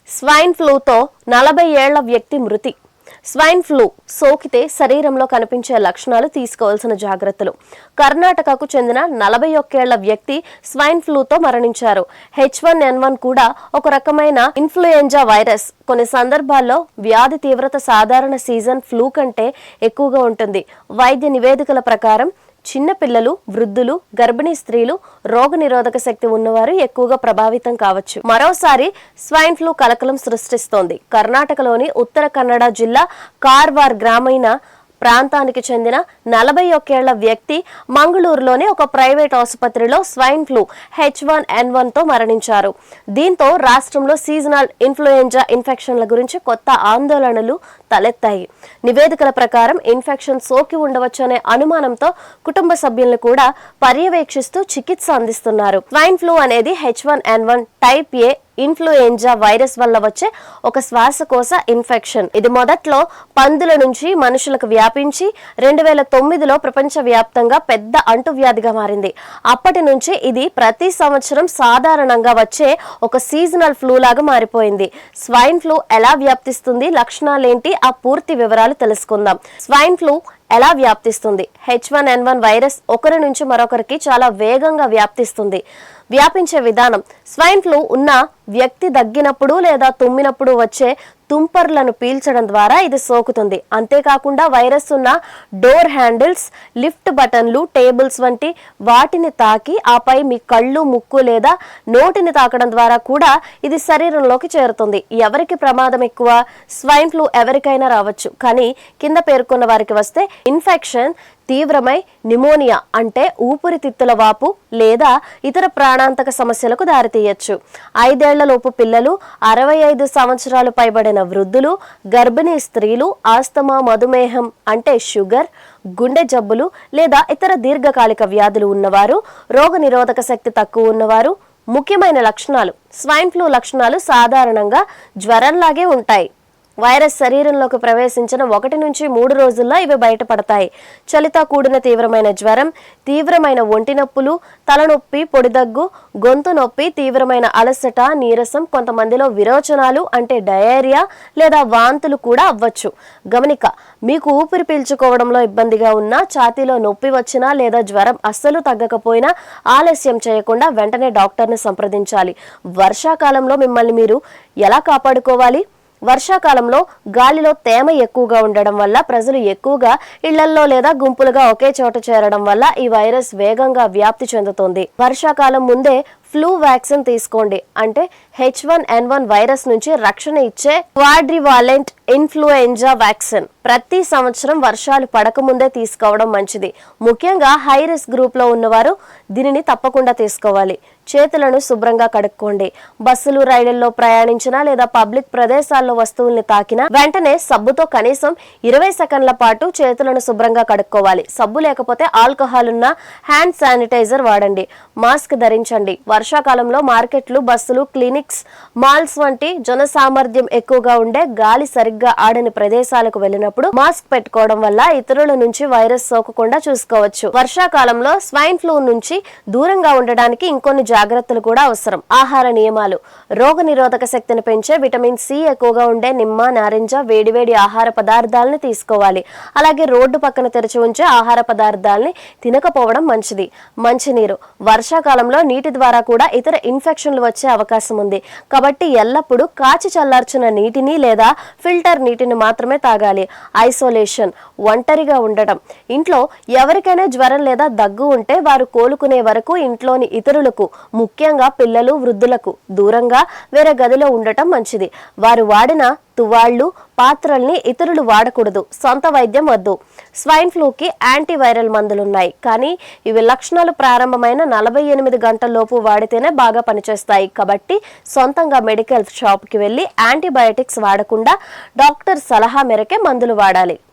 Swine ఫ్లూతో 40 ఏళ్ల వ్యక్తి మృతి. స్వైన్ ఫ్లూ సోకితే శరీరంలో కనిపించే లక్షణాలు, తీసుకోవాల్సిన జాగ్రత్తలు. కర్ణాటకకు చెందిన 41 ఏళ్ల వ్యక్తి స్వైన్ ఫ్లూతో మరణించారు. H1N1 కూడా ఒక రకమైన ఇన్ఫ్లుయెంజా వైరస్. కొన్ని సందర్భాల్లో వ్యాధి తీవ్రత సాధారణ సీజన్ ఫ్లూ కంటే ఎక్కువగా ఉంటుంది. వైద్య నివేదికల ప్రకారం చిన్న పిల్లలు, వృద్ధులు, గర్భిణీ స్త్రీలు, రోగనిరోధక శక్తి ఉన్నవారు ఎక్కువగా ప్రభావితం కావచ్చు. మరోసారి స్వైన్ ఫ్లూ కలకలం సృష్టిస్తోంది. కర్ణాటకలోని ఉత్తర కన్నడ జిల్లా కార్వార్ గ్రామీణ ప్రాంతానికి చెందిన 41 ఏళ్ల వ్యక్తి మంగళూరులోని ఒక ప్రైవేట్ ఆసుపత్రిలో స్వైన్ ఫ్లూ H1N1తో మరణించారు. దీంతో రాష్ట్రంలో సీజనల్ ఇన్ఫ్లుయెంజా ఇన్ఫెక్షన్ల గురించి కొత్త ఆందోళనలు తలెత్తాయి. నివేదికల ప్రకారం ఇన్ఫెక్షన్ సోకి ఉండవచ్చనే అనుమానంతో కుటుంబ సభ్యులను కూడా పర్యవేక్షిస్తూ చికిత్స అందిస్తున్నారు. స్వైన్ ఫ్లూ అనేది H1N1 టైప్ ఏ ఇన్ఫ్లుయెంజా వైరస్ వల్ల వచ్చే ఒక శ్వాసకోశ ఇన్ఫెక్షన్. ఇది మొదట్లో పందుల నుంచి మనుషులకు వ్యాపించి 2009లో ప్రపంచవ్యాప్తంగా పెద్ద అంటువ్యాధిగా మారింది. అప్పటి నుంచి ఇది ప్రతి సంవత్సరం సాధారణంగా వచ్చే ఒక సీజనల్ ఫ్లూ లాగా మారిపోయింది. స్వైన్ ఫ్లూ ఎలా వ్యాప్తిస్తుంది, లక్షణాలేంటి, ఆ పూర్తి వివరాలు తెలుసుకుందాం. స్వైన్ ఫ్లూ ఎలా వ్యాప్తిస్తుంది? H1N1 వైరస్ ఒకరి నుంచి మరొకరికి చాలా వేగంగా వ్యాప్తిస్తుంది. వ్యాపించే విధానం: స్వైన్ ఫ్లూ ఉన్న వ్యక్తి దగ్గినప్పుడు లేదా తుమ్మినప్పుడు వచ్చే తుంపర్లను పీల్చడం ద్వారా ఇది సోకుతుంది. అంతేకాకుండా వైరస్ ఉన్న డోర్ హ్యాండిల్స్, లిఫ్ట్ బటన్లు, టేబుల్స్ వంటి వాటిని తాకి ఆపై మీ కళ్ళు, ముక్కు లేదా నోటిని తాకడం ద్వారా కూడా ఇది శరీరంలోకి చేరుతుంది. ఎవరికి ప్రమాదం ఎక్కువ? స్వైన్ ఫ్లూ ఎవరికైనా రావచ్చు, కానీ కింద పేర్కొన్న వారికి వస్తే ఇన్ఫెక్షన్ తీవ్రమై నిమోనియా అంటే ఊపిరితిత్తుల వాపు లేదా ఇతర ప్రాణాంతక సమస్యలకు దారితీయచ్చు. 5 ఏళ్లలోపు పిల్లలు, 65 సంవత్సరాలు పైబడిన వృద్ధులు, గర్భిణీ స్త్రీలు, ఆస్తమా, మధుమేహం అంటే షుగర్, గుండె జబ్బులు లేదా ఇతర దీర్ఘకాలిక వ్యాధులు ఉన్నవారు, రోగనిరోధక శక్తి తక్కువ ఉన్నవారు. ముఖ్యమైన లక్షణాలు: స్వైన్ ఫ్లూ లక్షణాలు సాధారణంగా జ్వరంలాగే ఉంటాయి. వైరస్ శరీరంలోకి ప్రవేశించిన 1 నుంచి 3 రోజుల్లో ఇవి బయటపడతాయి. చలితో కూడిన తీవ్రమైన జ్వరం, తీవ్రమైన ఒంటి నొప్పులు, తలనొప్పి, పొడిదగ్గు, గొంతు నొప్పి, తీవ్రమైన అలసట, నీరసం, కొంతమందిలో విరోచనాలు అంటే డయేరియా లేదా వాంతులు కూడా అవ్వచ్చు. గమనిక: మీకు ఊపిరి పీల్చుకోవడంలో ఇబ్బందిగా ఉన్నా, ఛాతీలో నొప్పి వచ్చినా లేదా జ్వరం అస్సలు తగ్గకపోయినా ఆలస్యం చేయకుండా వెంటనే డాక్టర్ని సంప్రదించాలి. వర్షాకాలంలో మిమ్మల్ని మీరు ఎలా కాపాడుకోవాలి? వర్షాకాలంలో గాలిలో తేమ ఎక్కువగా ఉండడం వల్ల ప్రజలు ఎక్కువగా ఇళ్లల్లో లేదా గుంపులుగా ఒకే చోట చేరడం వల్ల ఈ వైరస్ వేగంగా వ్యాప్తి చెందుతుంది. వర్షాకాలం ముందే ఫ్లూ వ్యాక్సిన్ తీసుకోండి. అంటే H1N1 వైరస్ నుంచి రక్షణ ఇచ్చే క్వాడ్రివాలెంట్ ఇన్ఫ్లుయెంజా వ్యాక్సిన్ ప్రతి సంవత్సరం వర్షాలు పడకముందే తీసుకోవడం మంచిది. ముఖ్యంగా హై రిస్క్ గ్రూప్ లో ఉన్నవారు దీనిని తప్పకుండా తీసుకోవాలి. చేతులను శుభ్రంగా కడుక్కోండి. బస్సులు, రైళ్లలో ప్రయాణించినా లేదా పబ్లిక్ ప్రదేశాల్లో వస్తువుల్ని తాకినా వెంటనే సబ్బుతో కనీసం 20 సెకండ్ల పాటు చేతులను శుభ్రంగా కడుక్కోవాలి. సబ్బు లేకపోతే ఆల్కహాల్ ఉన్న హ్యాండ్ శానిటైజర్ వాడండి. మాస్క్ ధరించండి. వర్షాకాలంలో మార్కెట్లు, బస్సులు, క్లినిక్స్, మాల్స్ వంటి జన సామర్థ్యం ఎక్కువగా ఉండే, గాలి సరిగ్గా ఆడని ప్రదేశాలకు వెళ్ళినప్పుడు మాస్క్ పెట్టుకోవడం వల్ల ఇతరుల నుంచి వైరస్ సోకకుండా చూసుకోవచ్చు. వర్షాకాలంలో స్వైన్ ఫ్లూ నుంచి దూరంగా ఉండడానికి ఇంకొన్ని జాగ్రత్తలు కూడా అవసరం. ఆహార నియమాలు: రోగ నిరోధక శక్తిని పెంచే విటమిన్ సి ఎక్కువగా ఉండే నిమ్మ, నారింజ, వేడివేడి ఆహార పదార్థాలని తీసుకోవాలి. అలాగే రోడ్డు పక్కన తెరిచి ఉంచే ఆహార పదార్థాలని తినకపోవడం మంచిది. మంచినీరు: వర్షాకాలంలో నీటి ద్వారా కూడా ఇతర ఇన్ఫెక్షన్లు వచ్చే అవకాశం ఉంది. కాబట్టి ఎల్లప్పుడూ కాచి చల్లార్చిన నీటిని లేదా ఫిల్టర్ నీటిని మాత్రమే తాగాలి. ఐసోలేషన్: ఒంటరిగా ఉండటం. ఇంట్లో ఎవరికైనా జ్వరం లేదా దగ్గు ఉంటే వారు కోలుకునే వరకు ఇంట్లోని ఇతరులకు, ముఖ్యంగా పిల్లలు, వృద్ధులకు దూరంగా వేరే గదిలో ఉండటం మంచిది. వారు వాడిన తువాళ్లు, పాత్రల్ని ఇతరులు వాడకూడదు. సొంత వైద్యం వద్దు. స్వైన్ ఫ్లూకి యాంటీవైరల్ మందులున్నాయి, కానీ ఇవి లక్షణాలు ప్రారంభమైన 48 గంటల్లోపు వాడితేనే బాగా పనిచేస్తాయి. కాబట్టి సొంతంగా మెడికల్ షాప్కి వెళ్ళి యాంటీబయాటిక్స్ వాడకుండా డాక్టర్ సలహా మేరకే మందులు వాడాలి.